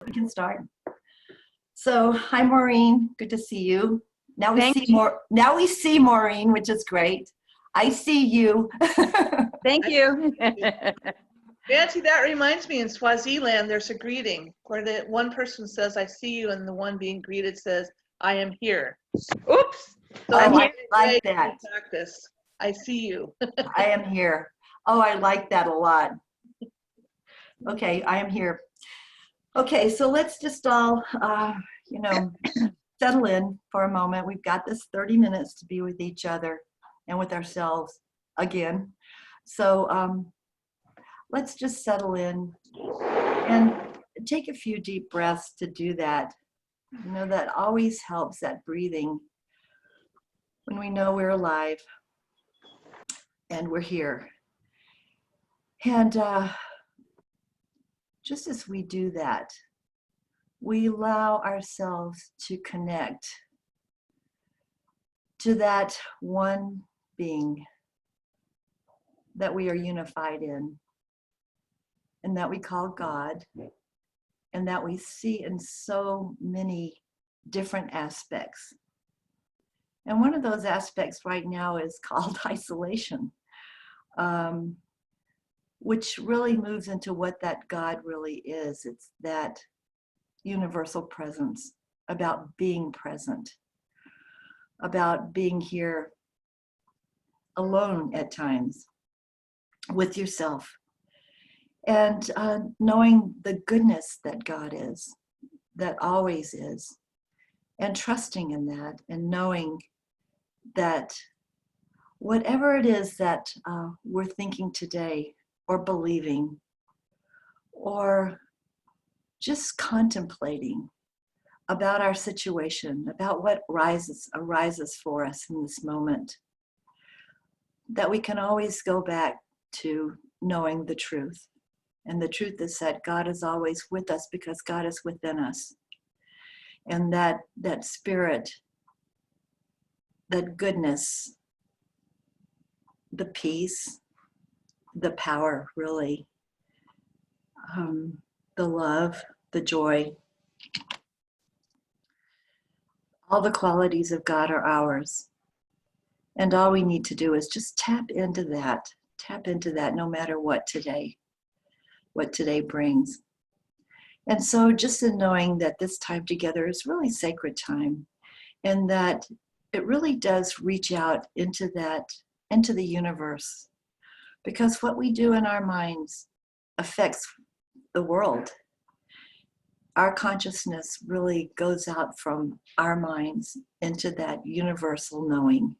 We can start. So, hi Maureen, good to see you. Now we Thank see more. Now we see Maureen, which is great. I see you. Thank you. Nancy, that reminds me, in Swaziland, there's a greeting where the one person says, "I see you," and the one being greeted says, "I am here." Oops. So I I like that. practice. I see you. I am here. Oh, I like that a lot. Okay, I am here. Okay, so let's just all, settle in for a moment. We've got this 30 minutes to be with each other and with ourselves again. So let's just settle in and take a few deep breaths to do that. You know, that always helps, that breathing, when we know we're alive and we're here. And just as we do that, we allow ourselves to connect to that one being that we are unified in, and that we call God, and that we see in so many different aspects. And one of those aspects right now is called isolation, which really moves into what that God really is. It's that universal presence, about being present, about being here alone at times with yourself, and knowing the goodness that God is, that always is, and trusting in that, and knowing that whatever it is that we're thinking today, or believing, or just contemplating about our situation, about what arises for us in this moment, that we can always go back to knowing the truth. And the truth is that God is always with us because God is within us. And that spirit, that goodness, the peace, the power, really, the love, the joy, all the qualities of God are ours. And all we need to do is just tap into that no matter what today brings. And so just in knowing that this time together is really sacred time, and that it really does reach out into the universe, because what we do in our minds affects the world. Our consciousness really goes out from our minds into that universal knowing.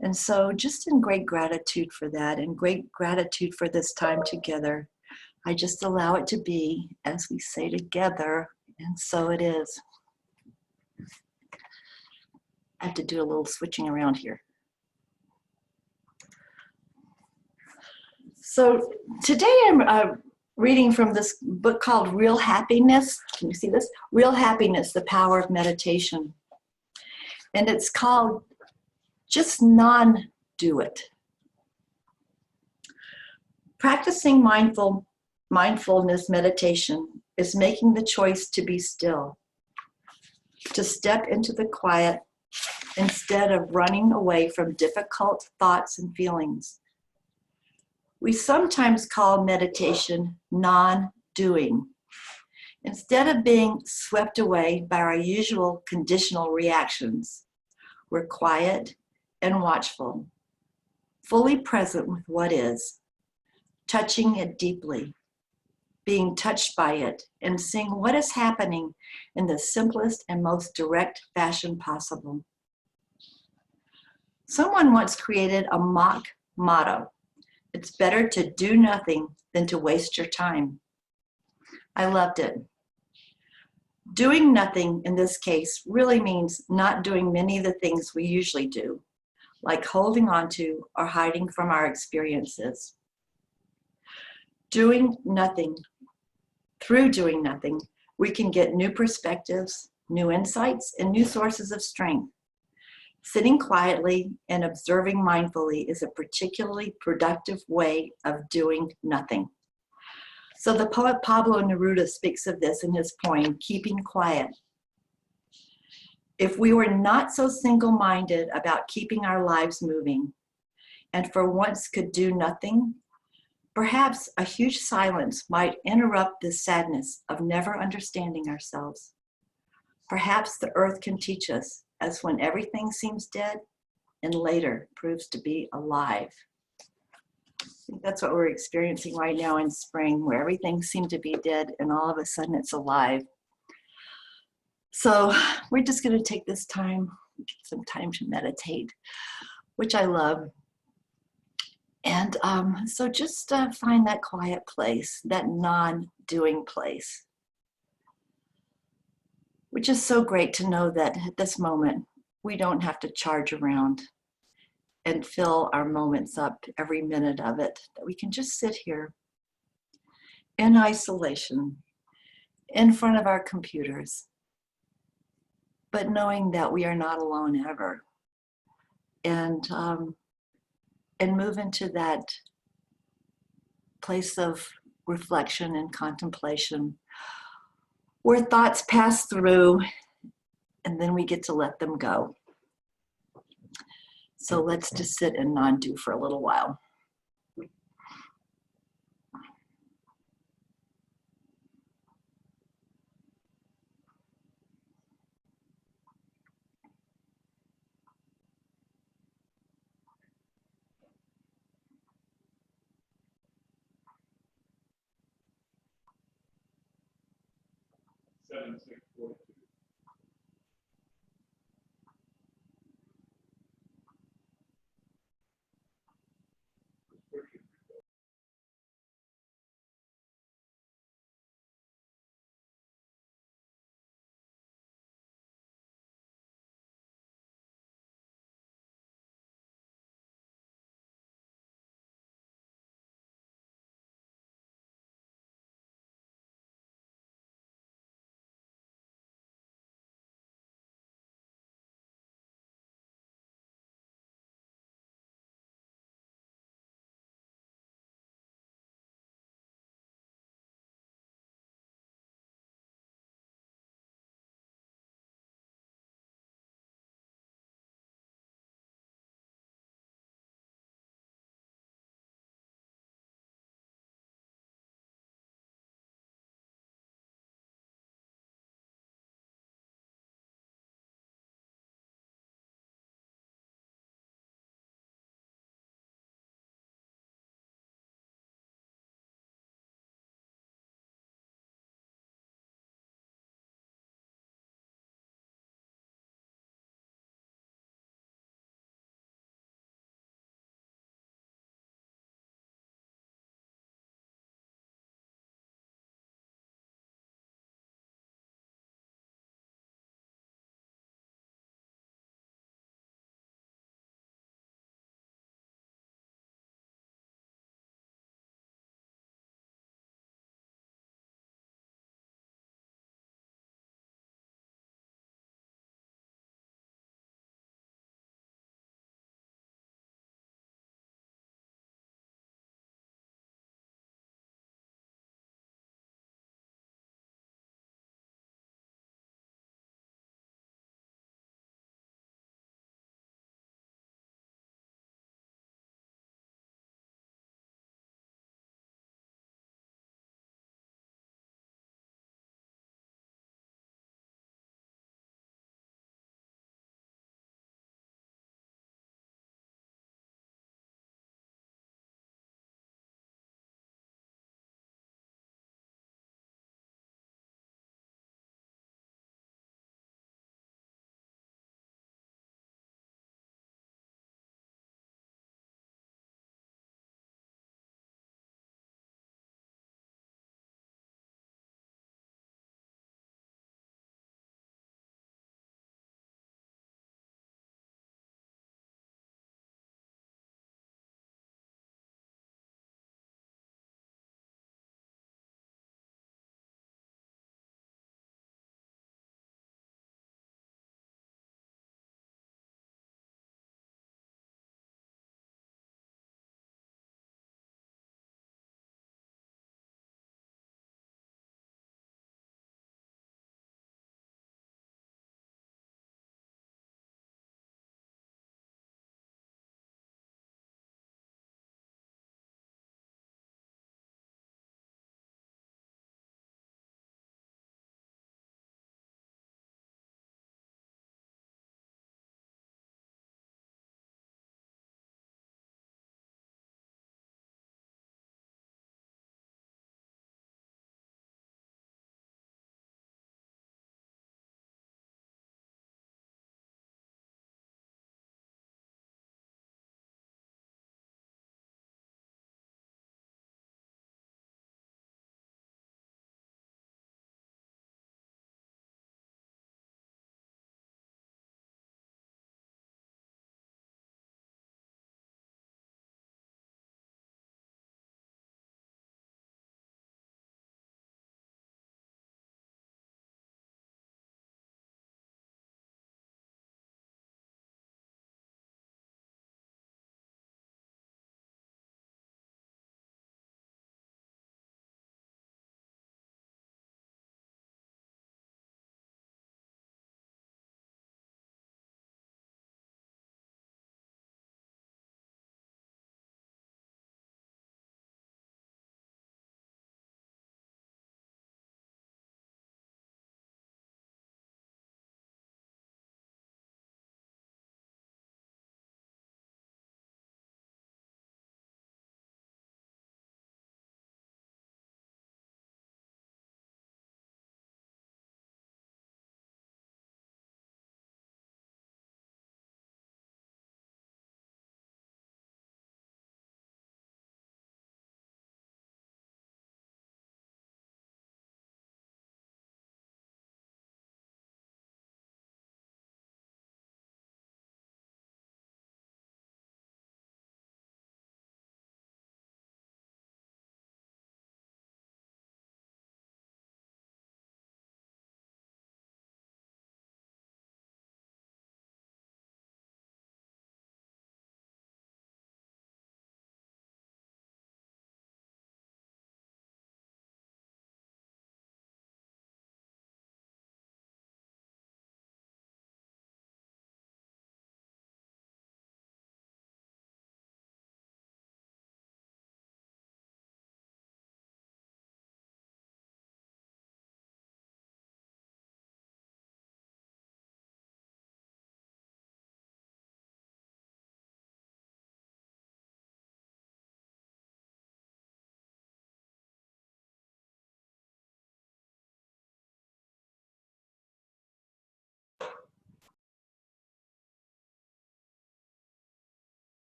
And so just in great gratitude for that, and great gratitude for this time together, I just allow it to be as we say together, and so it is. I have to do a little switching around here. So today I'm reading from this book called Real Happiness. Can you see this? Real Happiness, the Power of Meditation. And it's called Just Non-Do It. Practicing mindfulness meditation is making the choice to be still, to step into the quiet instead of running away from difficult thoughts and feelings. We sometimes call meditation non-doing. Instead of being swept away by our usual conditional reactions, we're quiet and watchful, fully present with what is, touching it deeply, being touched by it, and seeing what is happening in the simplest and most direct fashion possible. Someone once created a mock motto: "It's better to do nothing than to waste your time." I loved it. Doing nothing in this case really means not doing many of the things we usually do, like holding on to or hiding from our experiences. Doing nothing. Through doing nothing, we can get new perspectives, new insights, and new sources of strength. Sitting quietly and observing mindfully is a particularly productive way of doing nothing. So the poet Pablo Neruda speaks of this in his poem, Keeping Quiet. If we were not so single-minded about keeping our lives moving, and for once could do nothing, perhaps a huge silence might interrupt the sadness of never understanding ourselves. Perhaps the earth can teach us, as when everything seems dead and later proves to be alive. I think that's what we're experiencing right now in spring, where everything seemed to be dead and all of a sudden it's alive. So we're just going to take this time, get some time to meditate, which I love. And so just find that quiet place, that non-doing place, which is so great to know that at this moment, we don't have to charge around and fill our moments up every minute of it, that we can just sit here in isolation, in front of our computers, but knowing that we are not alone ever. And move into that place of reflection and contemplation where thoughts pass through and then we get to let them go. So let's just sit and non-do for a little while.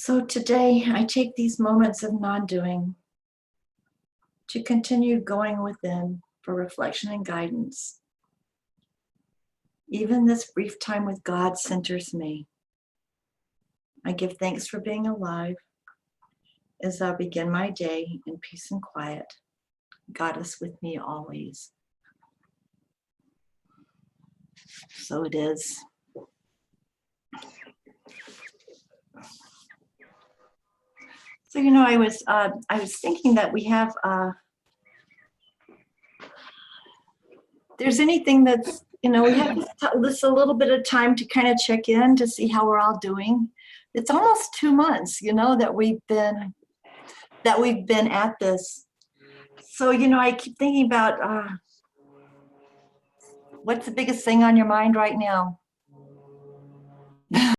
So today I take these moments of non-doing to continue going within for reflection and guidance. Even this brief time with God centers me. I give thanks for being alive as I begin my day in peace and quiet. God is with me always. So it is. So, I was thinking that we have, there's anything that's, we have this a little bit of time to kind of check in to see how we're all doing. It's almost 2 months, that we've been at this. So, I keep thinking about what's the biggest thing on your mind right now?